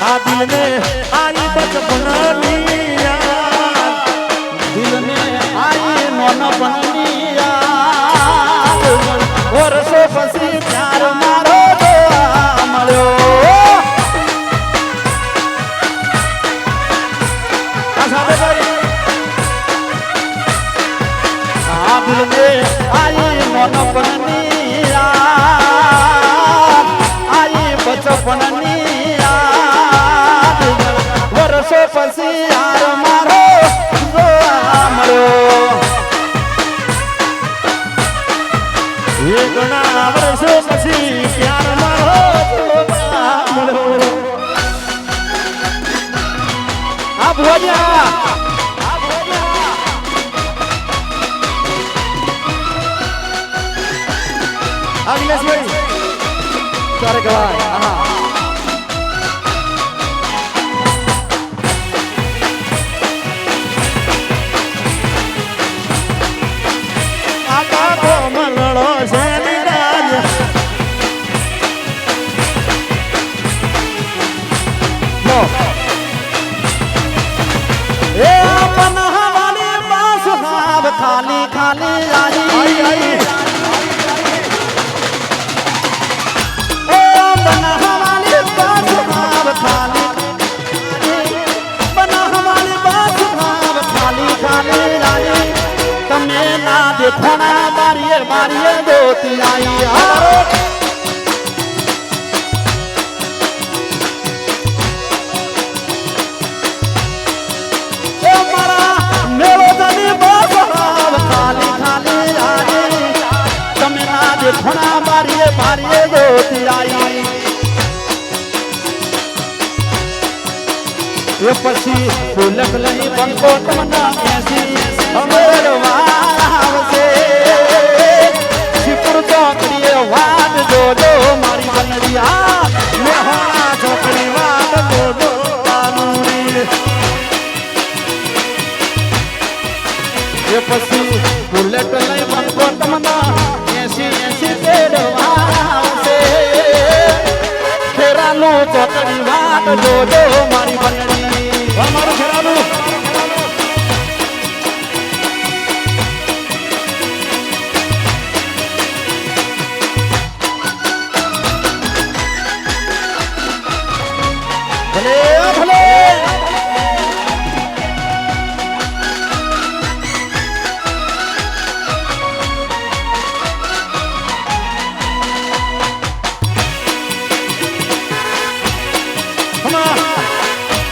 આ દિલ ને આઈ બચપનની યાદ, દિલ ને આઈ નાનપણની યાદ, વર્ષો પછી પ્યાર મારો જોવા મળ્યો. આ દિલ ને આઈ નાનપણની યાદ, આઈ બચપનની યાદ, વર્ષો પછી યાર મારો જોવા મળ્યો. એ ઘણા વર્ષો પછી પ્યાર મારો જોવા મળ્યો. આ ભોજા અખિલેશભાઈ તારે કહેવાય. હા આકા તો મલડો છે નિરાજ, લો એ પનહવાની બાસ હાવ ખાલી ખાલી આઈ, એ પનહવાની બાસ હાવ ખાલી, પનહવાની બાસ હાવ ખાલી ખાલી આઈ, તમે ના દેખોના મારીએ મારીએ દોતી આઈ. ઘણા મારીએ મારીએ જોતી આઈ. એ પછી ફૂલક લઈ બંકો તમના કેસી અમરવા આવશે, શિપુર ચોકડીએ વાટ જોજો મારી બનડિયા, મેહોણા છોકરી વાત જોજો તારુડી. એ પછી ફૂલક લઈ બંકો તમના એસી તેડવા આવશે, ખેરાનું ચોકડી વાટ જોજો મારી બનડી. અમારું ખેરાનું ભલે ભલે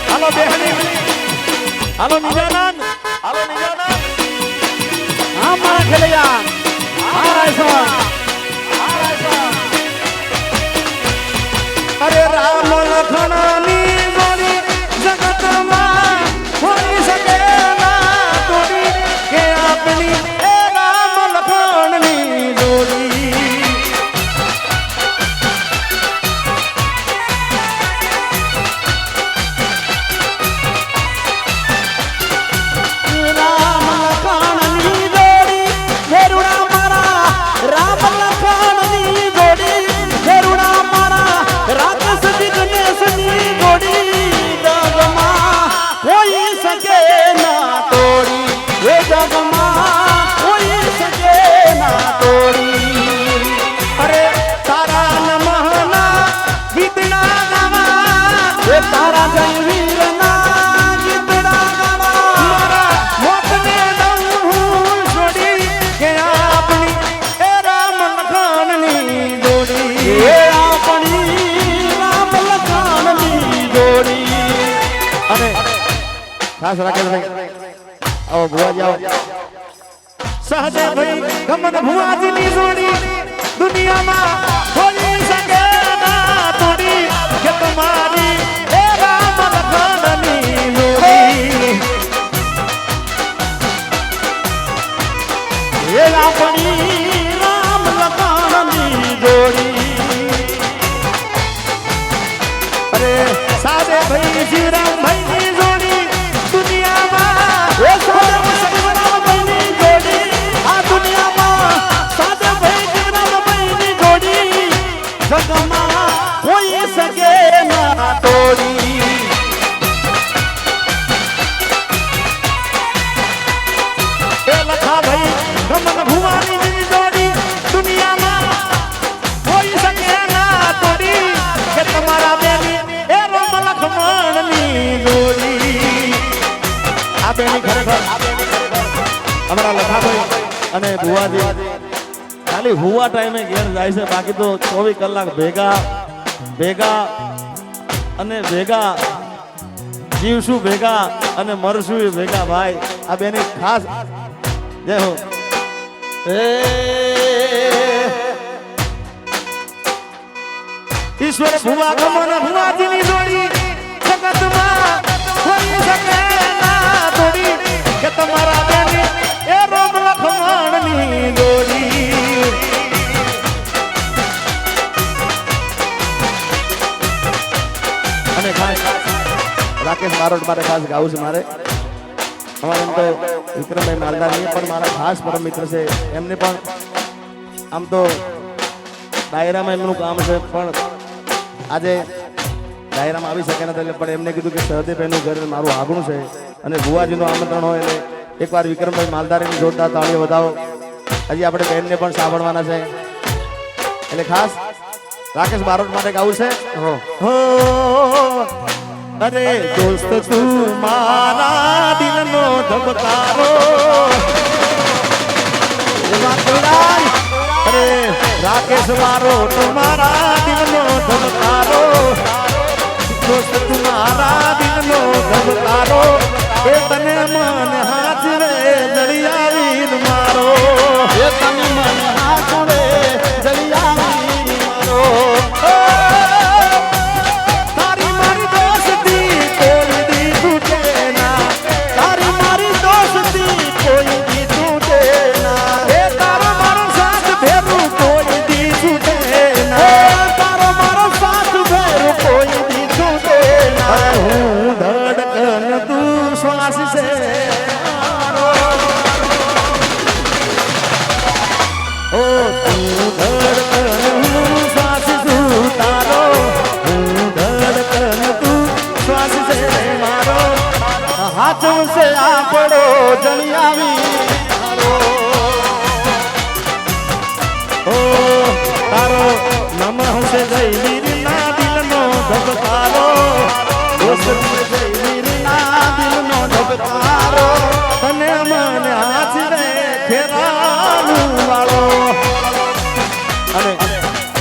હાલો બેહની, હાલો નિજાનંદ, હાલો નિજાનંદ. હા મારા ખેલૈયા હારાય છો. અરે રામ લખણની જોડી જગતમાં હોઈ શકે ના તોડી, કે આપણી એ રામ લખણની જોડી. રામ લખણની જોડી ખેરુડા મારા, રામ લખણની જોડી ખેરુડા મારા, રાક્ષસ દિગ્નેશની જોડી જગમાં કોઈ શકે ના તોડી, એ જગમાં કોઈ શકે ના તોડી. અરે તારા નમઃના ગીતના ગાવા, એ તારા જય વીરના ગીતડા ગાવા, મારા મોતને દઉં હું છોડી, કે આપણી એ રામ લખણની જોડી. એ આપણી રામ લખણની જોડી. અને ખાસ રાકેશભાઈ આવો ભુવા જાઓ. સહદેવભાઈ ગમન ભુવાજીની જોડી દુનિયામાં કોઈ શકે ના તોડી, કે તમારી એ રામ લખણની જોડી. એ આપણી રામ લખણની જોડી. અરે સાદેભાઈ શ્રીરામભાઈની જોડી દુનિયામાં એ સદરામભાઈની જોડી આ દુનિયામાં, સદભાઈ જગરામભાઈની જોડી જગમાં કોઈ શકે ના તોડી. અમારા લખાભાઈ અને ભુવાજી ખાલી હુવા ટાઈમે ઘેર જાય છે, બાકી તો 24 કલાક ભેગા અને ભેગા જીવશું ભેગા અને મરશું ભેગા. ભાઈ આ બેની ખાસ જય હો. ઈશ્વર ભુવા ગમન ભુવાજીની જોડી જગતમાં કોઈ શકે ના તોડી, કે તમારા બેની એ રોમ લખમણની જોડી. અને ખાસ રાકેશ બારોટ માટે ખાસ ગાવું છે મારે. અમારે એમ તો વિક્રમભાઈ માલદારની પણ મારા ખાસ પરમ મિત્ર છે, એમને પણ આમ તો ડાયરામાં એમનું કામ છે, પણ આજે ડાયરામાં આવી શકે નથી, પણ એમને કીધું કે સહદેવભાઈનું ઘર મારું આગળું છે અને ભુવાજીનું આમંત્રણ હોય એટલે એકવાર વિક્રમભાઈ માલદારીની જોરદાર તાળીઓ વધાવો. હજી આપણે બહેનને પણ સાંભળવાના છે, એટલે ખાસ રાકેશ બારોટ માટે ગાવું છે. હો અરે દોસ્ત તું મારા દિલનો ધબકારો, અરે રાકેશ બારોટ મારા દિલનો ધબકારો, દોસ્ત તું મારા દિલનો ધબકારો, એ તને મન હાથ રે દરિયાવીર મારો, એ તને મન હાથ રે દરિયાવીર મારો. તારી મારી દોસ્તી કોઈ દી તૂટે ના, તારી મારી દોસ્તી કોઈ દી તૂટે ના, એ તારો મારો સાથ ભેરું કોઈ દી છૂટે ના, તારો મારો સાથ ભેરું કોઈ દી તૂટે ના. હું ધડકન તું શ્વાસ છે ઓ, તું ધડકન હું શ્વાસ છું તારો, હું ધડકન તું શ્વાસ છે મારો. હાથ સે આપણો જણિયાવી મારો. ઓ તારો નમઃ છે જય વીરના દિલનો ધબકારો, દોસ્ત